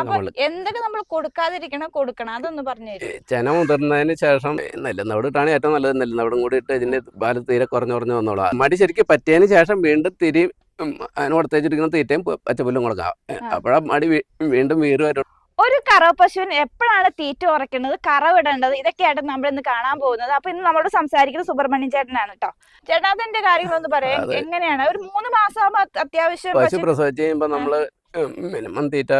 അപ്പൊ എന്തൊക്കെ നമ്മൾ കൊടുക്കണം അതൊന്ന് പറഞ്ഞു തരും. ചെന മുതിർന്നതിന് ശേഷം നെല്ലുന്നവിടെ ഇട്ടാണ് ഏറ്റവും നല്ലത്. നെല്ലുന്നവിടും കൂടി ഇട്ട് ഇതിന്റെ പാല് തീരെ കുറഞ്ഞു വന്നോളാം. മടി ശരിക്കും പറ്റിയതിന് ശേഷം വീണ്ടും തിരിയും അതിന് കൊടുത്തേച്ചിരിക്കുന്ന തീറ്റയും പച്ചപ്പുല്ലും കൊടുക്കാം. അപ്പോഴാ മടി വീണ്ടും വീറ് വരും. ഒരു കറവ പശുവിന് എപ്പോഴാണ് തീറ്റ ഉറക്കുന്നത്, കറവിടേണ്ടത്, ഇതൊക്കെയായിട്ട് നമ്മൾ ഇന്ന് കാണാൻ പോകുന്നത്. അപ്പൊ ഇന്ന് നമ്മളോട് സംസാരിക്കുന്നത് സുബ്രഹ്മണ്യൻ ചേട്ടനാണ് കേട്ടോ. ചേട്ടാ അതിന്റെ കാര്യങ്ങളൊന്ന് പറയാം. എങ്ങനെയാണ് ഒരു 3 മാസം ആകുമ്പോ അത്യാവശ്യം പശു പ്രസവിച്ച് കഴിയുമ്പോ നമ്മള് മിനിമം തീറ്റ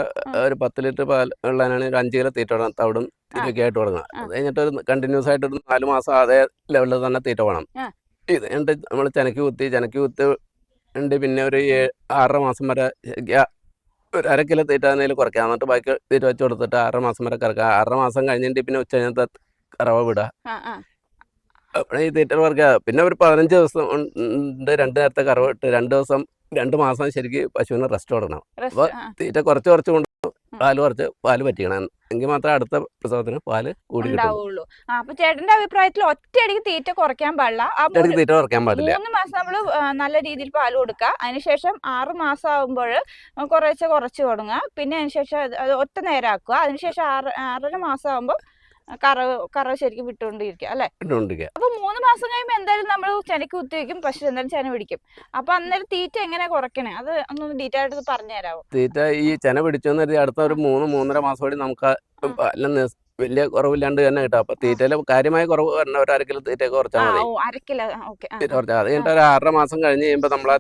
ഒരു 10 ലിറ്റർ പാൽ ഉള്ളതിനാണ് ഒരു 5 കിലോ തീറ്റ വേണം. തവിടും തിരിയൊക്കെ ആയിട്ട് കൊടുക്കണം. അത് കഴിഞ്ഞിട്ട് ഒരു കണ്ടിന്യൂസ് ആയിട്ട് ഒരു 4 മാസം അതേ ലെവലിൽ തന്നെ തീറ്റ വേണം. ഇത് കഴിഞ്ഞിട്ട് നമ്മൾ ചെനക്ക് കുത്തി ഉണ്ട്. പിന്നെ ഒരു 6 മാസം വരെ ഒരു 1/2 കിലോ തീറ്റ അതിൽ കുറയ്ക്കാം. എന്നിട്ട് ബാക്കി തീറ്റ വെച്ച് കൊടുത്തിട്ട് 6 മാസം വരെ കറക്കാം. 6 മാസം കഴിഞ്ഞിട്ട് പിന്നെ ഉച്ച കഴിഞ്ഞത്തെ കറവ വിടുക. അപ്പോഴേ ഈ തീറ്റ കുറയ്ക്കുക. പിന്നെ ഒരു 15 ദിവസം ഉണ്ട് 2 നേരത്തെ കറവ ഇട്ട് 2 മാസം ശരിക്കും പശുവിന് റെസ്റ്റ് കൊടുക്കണം. അപ്പോൾ തീറ്റ കുറച്ച് കൊണ്ട് പാല് പറ്റിക്കണം. എങ്കിൽ മാത്രമേ അടുത്ത പ്രസവത്തിന് പാല് കൂടി ഉണ്ടാവുള്ളൂ. അപ്പൊ ചേട്ടന്റെ അഭിപ്രായത്തിൽ ഒറ്റയടിക്ക് തീറ്റ കുറയ്ക്കാൻ പാടില്ല. തീറ്റ കുറയ്ക്കാൻ പാടില്ല. 3 മാസം നമ്മള് നല്ല രീതിയിൽ പാല് കൊടുക്കുക. അതിനുശേഷം 6 മാസം ആകുമ്പോൾ കുറച്ച് തുടങ്ങുക. പിന്നെ അതിനുശേഷം അത് ഒറ്റ നേരം ആക്കുക. അതിനുശേഷം 6.5 മാസം ആകുമ്പോൾ കറവ് ശരിക്കും വിട്ടുകൊണ്ടിരിക്കുക അല്ലെ. അപ്പൊ 3 മാസം കഴിയുമ്പോൾ എന്തായാലും നമ്മൾ ചെനക്ക് കുത്തി വെക്കും. പശു എന്തായാലും ചെന പിടിക്കും. അപ്പൊ അന്നേരം തീറ്റ എങ്ങനെ കുറയ്ക്കണേ അത് ഒന്ന് ഡീറ്റെയിൽ ആയിട്ട് പറഞ്ഞു തരാമോ? തീറ്റ ഈ ചെന പിടിച്ചെന്ന് അടുത്ത ഒരു 3-3.5 മാസം കൂടി നമുക്ക് വലിയ കുറവില്ലാണ്ട് തന്നെ കിട്ടും. അപ്പൊ തീറ്റയില് കാര്യമായ കുറവ് വരണ ഒരു 1/2 കിലോ തീറ്റ കുറച്ചാൽ മതി. അത് കഴിഞ്ഞിട്ട് ഒരു 6.5 മാസം കഴിഞ്ഞ് കഴിയുമ്പോൾ നമ്മൾ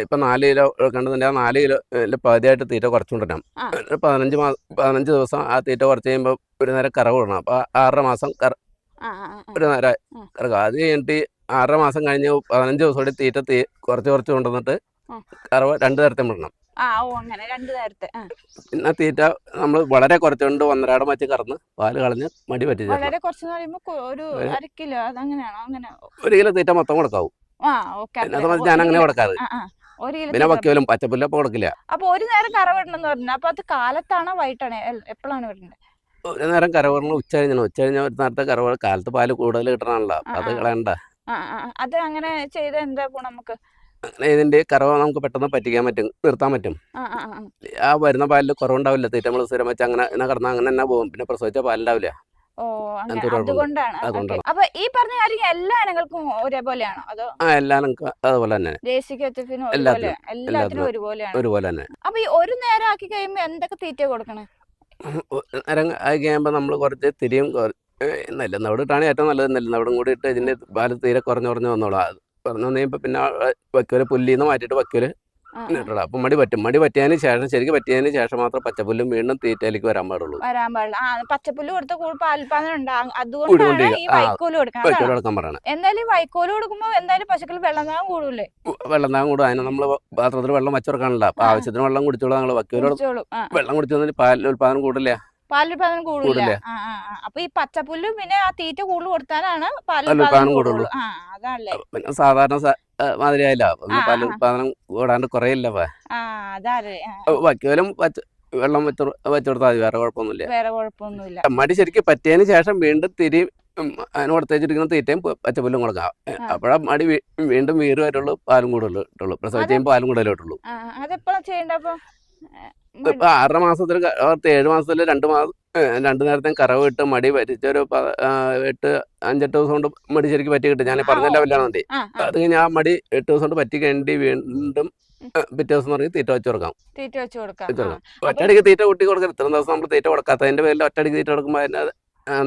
ഇപ്പൊ 4 കിലോ കണ്ടെന്നുണ്ടെങ്കിൽ 4 കിലോ പകുതിയായിട്ട് തീറ്റ കുറച്ചുകൊണ്ടിരണം. 15 ദിവസം ആ തീറ്റ കുറച്ച് കഴിയുമ്പോൾ ഒരു നേരം കറവ് വിടണം. അപ്പൊ 6.5 മാസം ഒരു നേരം കറക്കുക. അത് കഴിഞ്ഞിട്ട് 6.5 മാസം കഴിഞ്ഞ് 15 ദിവസം കൂടി തീറ്റ കുറച്ച് കൊണ്ടുവന്നിട്ട് കറവ് 2 നേരത്തെ വിടണം. പിന്നെ തീറ്റ നമ്മൾ വളരെ കുറച്ചുകൊണ്ട് 1.5 വെച്ച് കറന്ന് പാല് കളഞ്ഞ് മടി പറ്റി 1 കിലോ തീറ്റ മൊത്തം കൊടുക്കാവും. ഞാൻ അങ്ങനെ കൊടുക്കാറ്. പിന്നെ വക്കോലും പച്ചപ്പുല്ലപ്പം കൊടുക്കില്ല. അപ്പൊ ഒരു നേരം കറവിടണം പറഞ്ഞു. അപ്പൊ അത് കാലത്താണോ വൈകിട്ടാണോ എപ്പോഴാണ് വിടേണ്ടത്? ഒരു നേരം കറവറിന് ഉച്ച കഴിഞ്ഞാൽ ഒരു നേരത്തെ കറവ കാലത്ത് പാല് കൂടുതൽ കിട്ടണമല്ലോ. അത് കളയണ്ട. അത് അങ്ങനെ ചെയ്ത എന്താ ഗുണം നമുക്ക്? അങ്ങനെ ഇതിന്റെ കറവ നമുക്ക് പെട്ടെന്ന് നിർത്താൻ പറ്റും. ആ വരുന്ന പാലിൽ കുറവുണ്ടാവില്ല. തീറ്റ നമ്മൾ സ്ഥിരം വെച്ച് അങ്ങനെ കടന്നാൽ അങ്ങനെ തന്നെ പോകും. പിന്നെ പ്രസവിച്ച പാലുണ്ടാവില്ല. അതുകൊണ്ടാണ്. അപ്പൊ ഈ പറഞ്ഞ കാര്യം എല്ലാ ഇനങ്ങൾക്കും ഒരേപോലെയാണോ അതോ? എല്ലാ അതുപോലെ തന്നെ. എല്ലാത്തിനും ഒരുപോലെ തന്നെ. അപ്പൊ ഈ ഒരു നേരം ആക്കി കഴിയുമ്പോ എന്തൊക്കെ തീറ്റ കൊടുക്കണേ? നേരം ആക്കി കഴിയുമ്പോൾ നമ്മൾ കുറച്ച് തിരിയും നെല്ലുന്നവിടെ ഇട്ടാണ് ഏറ്റവും നല്ലത്. നെല്ലുന്നവിടും കൂടി ഇട്ട് ഇതിന്റെ പാല് തീരെ കുറഞ്ഞു വന്നോളാം. പറഞ്ഞു കഴിയുമ്പോൾ പിന്നെ വക്കോല് പുല്ലിന്ന് മാറ്റിയിട്ട് വക്കോല് ഇട്ടണം. അപ്പൊ മടി പറ്റിയതിന് ശേഷം ശരിക്കും പറ്റിയതിന് ശേഷം മാത്രം പച്ചപ്പുല്ലും വീണ്ടും തീറ്റയിലേക്ക് വരാൻ പാടുള്ളൂ. പച്ചപ്പുല്ല് കൊടുത്ത പാൽപാദനം ഉണ്ടാകും. അതുകൊണ്ടാണ് ഈ വൈക്കോല് കൊടുക്കാൻ പറയണത്. എന്തായാലും വൈക്കോല് കൊടുക്കുമ്പോ എന്തായാലും പശുക്കൾ വെള്ളനാകം കൂടൂലേ? വെള്ളനാകം കൂടും. അതിന് നമ്മള് പാത്രത്തിൽ വെള്ളം വെച്ചുകൊടുക്കാനല്ല. അപ്പൊ ആവശ്യത്തിന് വെള്ളം കുടിച്ചോളൂ. ഞങ്ങള് വക്കോല് വെള്ളം കുടിച്ചു പാലിന്റെ ഉൽപാദനം കൂടില്ല. പാലുൽപാദനം കൂടില്ല. അപ്പൊ ഈ പച്ചപ്പുല്ലും പിന്നെ ആ തീറ്റ കൂടുതൽ കൊടുത്താലാണ് പാലുൽപാദനം കൂടുള്ളൂ. അതല്ലേ പിന്നെ സാധാരണ മാതിരിയായില്ല. പാലുൽപാദനം കൂടാണ്ട് കുറയില്ല. വക്കോലും വെള്ളം വെച്ചുകൊടുത്താൽ മതി. വേറെ കുഴപ്പമൊന്നുമില്ല. മടി ശരിക്കും പറ്റിയതിന് ശേഷം വീണ്ടും അതിന് കൊടുത്തേച്ചിരിക്കുന്ന തീറ്റയും പച്ചപ്പുല്ലും കൊടുക്കാം. അപ്പോഴാ മടി വീണ്ടും വീറ് വരുള്ളൂ. പാലും കൂടുതലുള്ളൂ. പ്രസവിച്ച് കഴിയുമ്പോൾ പാലും കൂടുതലുള്ളൂ. അതെപ്പോഴാ ചെയ്യണ്ട? അപ്പൊ ഇപ്പൊ 6 മാസത്തിൽ 7 മാസത്തില് 2 നേരത്തെ കറവ് ഇട്ട് മടി പറ്റിച്ചൊരു 5-8 ദിവസം കൊണ്ട് മടി ശരിക്കും പറ്റി കിട്ടും. ഞാൻ പറഞ്ഞല്ലോ വല്ലാതെ. അത് കഴിഞ്ഞ് ആ മടി 8 ദിവസം കൊണ്ട് പറ്റി കഴിഞ്ഞിട്ട് വീണ്ടും പിറ്റേ ദിവസം പറഞ്ഞ് തീറ്റ വെച്ച് കൊടുക്കാം. ഒറ്റയടിക്ക് തീറ്റ കൂട്ടി കൊടുക്കരുത്. ഇത്രയും ദിവസം നമ്മൾ തീറ്റ കൊടുക്കാത്തതിന്റെ പേരിൽ ഒറ്റയടിക്ക് തീറ്റ കൊടുക്കുമ്പോൾ അതിന്റെ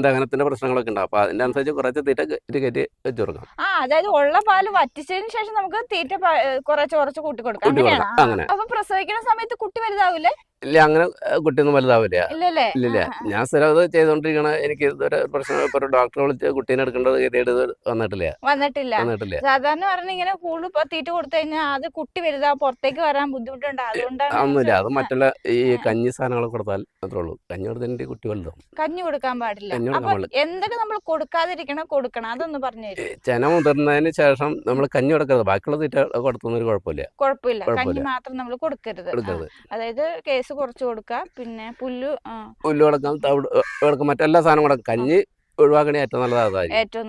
ദഹനത്തിന്റെ പ്രശ്നങ്ങളൊക്കെ ഉണ്ടാവും. അപ്പൊ അതിന്റെ അനുസരിച്ച് കുറച്ച് തീറ്റ കയറ്റി വെച്ച് കൊടുക്കാം. അതായത് ഉള്ള പാല് വറ്റിച്ചതിന് ശേഷം നമുക്ക് തീറ്റ കുറച്ച് കൂട്ടി കൊടുക്കാം. അങ്ങനെ. അപ്പൊ പ്രസവിക്കുന്ന സമയത്ത് കുട്ടി വലുതാവൂലേ? ഇല്ല, അങ്ങനെ കുട്ടിയൊന്നും വലുതാവില്ല. ഇല്ല. ഞാൻ സ്ഥിരം അത് ചെയ്തോണ്ടിരിക്കണ. എനിക്ക് ഇതൊരു പ്രശ്നം. ഇപ്പൊ ഒരു ഡോക്ടറെ വിളിച്ച് കുട്ടീനെ എടുക്കേണ്ടത് വന്നിട്ടില്ല. സാധാരണ പറഞ്ഞ ഇങ്ങനെ കൂടുതൽ തീറ്റ കൊടുത്തു കഴിഞ്ഞാൽ അത് കുട്ടി വലുതാ പുറത്തേക്ക് വരാൻ ബുദ്ധിമുട്ടുണ്ട്. അതുകൊണ്ടാണ്. ഒന്നുമില്ല. അത് മറ്റുള്ള ഈ കഞ്ഞി സാധനങ്ങൾ കൊടുത്താൽ അത്രേ ഉള്ളൂ. കഞ്ഞി കൊടുത്തതിന്റെ കുട്ടി വലുതാവും. കഞ്ഞി കൊടുക്കാൻ പാടില്ല. എന്തൊക്കെ നമ്മൾ കൊടുക്കണം അതൊന്ന് പറഞ്ഞു തരും. ചെന മുതിർന്നതിന് ശേഷം നമ്മൾ കഞ്ഞി കൊടുക്കരുത്. ബാക്കിയുള്ള തീറ്റ കൊടുത്തൊന്നും കുഴപ്പമില്ല. കഞ്ഞി മാത്രം നമ്മൾ കൊടുക്കരുത്. അതായത് കേസ് കുറച്ച് കൊടുക്കുക. പിന്നെ പുല്ല് കൊടുക്കാം. മറ്റെല്ലാ സാധനം കൊടുക്കാം. കഞ്ഞി ഒഴിവാക്കണേ ഏറ്റവും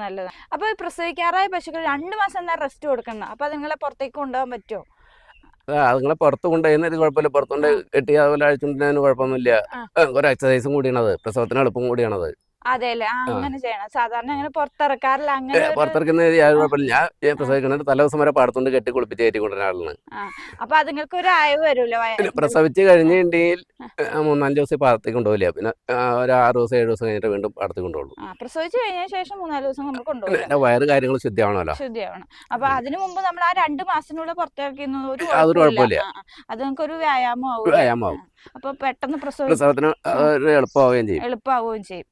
നല്ലതാണ്. അപ്പൊ പ്രസവിക്കാറായ പശുക്കൾ 2 മാസം എന്താ റെസ്റ്റ് കൊടുക്കണം. അപ്പൊ നിങ്ങളെ പുറത്തേക്ക് കൊണ്ടുപോകാൻ പറ്റുമോ? അതുങ്ങളെ പുറത്ത് കൊണ്ടുപോയിരുന്നത് കുഴപ്പമില്ല, പുറത്തുകൊണ്ട് കെട്ടി അതുപോലെ അഴിച്ചുകൊണ്ടിരുന്നതിന് കുഴപ്പമൊന്നുമില്ല. ഒരു എക്സസൈസും കൂടിയാണത്, പ്രസവത്തിന് എളുപ്പം കൂടിയാണത്. അതെല്ലേ, അങ്ങനെ ചെയ്യണം. സാധാരണ അങ്ങനെ പുറത്തിറക്കാറില്ല, അങ്ങനെ പുറത്തിറക്കുന്ന യാതൊരു കുഴപ്പമില്ല. ഞാൻ പ്രസവിക്കുന്നത് തലേ ദിവസം വരെ പാടത്തോണ്ട് കെട്ടി കുളിപ്പിച്ച് കയറ്റി കൊണ്ടുവരുന്ന ആളാണ്. അപ്പൊ അതുങ്ങൾക്ക് ഒരു അയവ് വരൂല. പ്രസവിച്ച് കഴിഞ്ഞിട്ടുണ്ടെങ്കിൽ 3-4 ദിവസം പാടത്തേക്ക് കൊണ്ടുപോകില്ല, പിന്നെ ഒരു 6 ദിവസം 7 ദിവസം കഴിഞ്ഞിട്ട് വീണ്ടും പാടത്തേക്ക് കൊണ്ടുപോകും. പ്രസവിച്ച് കഴിഞ്ഞ ശേഷം 3-4 ദിവസം നമ്മൾ കൊണ്ടുപോകും. എന്റെ വയറ് കാര്യങ്ങൾ ശുദ്ധിയാവണമല്ലോ. ശുദ്ധിയാവണം. അപ്പൊ അതിനു മുമ്പ് നമ്മൾ ആ 2 മാസത്തിനുള്ളിൽ പുറത്തിറക്കുന്നത് അതൊരു കുഴപ്പമില്ല. അത് നിങ്ങൾക്ക് ഒരു വ്യായാമം വ്യായാമമാവും. അപ്പൊ പെട്ടെന്ന് പ്രസവത്തിന് എളുപ്പമാവുകയും ചെയ്യും. എളുപ്പമാവുകയും ചെയ്യും.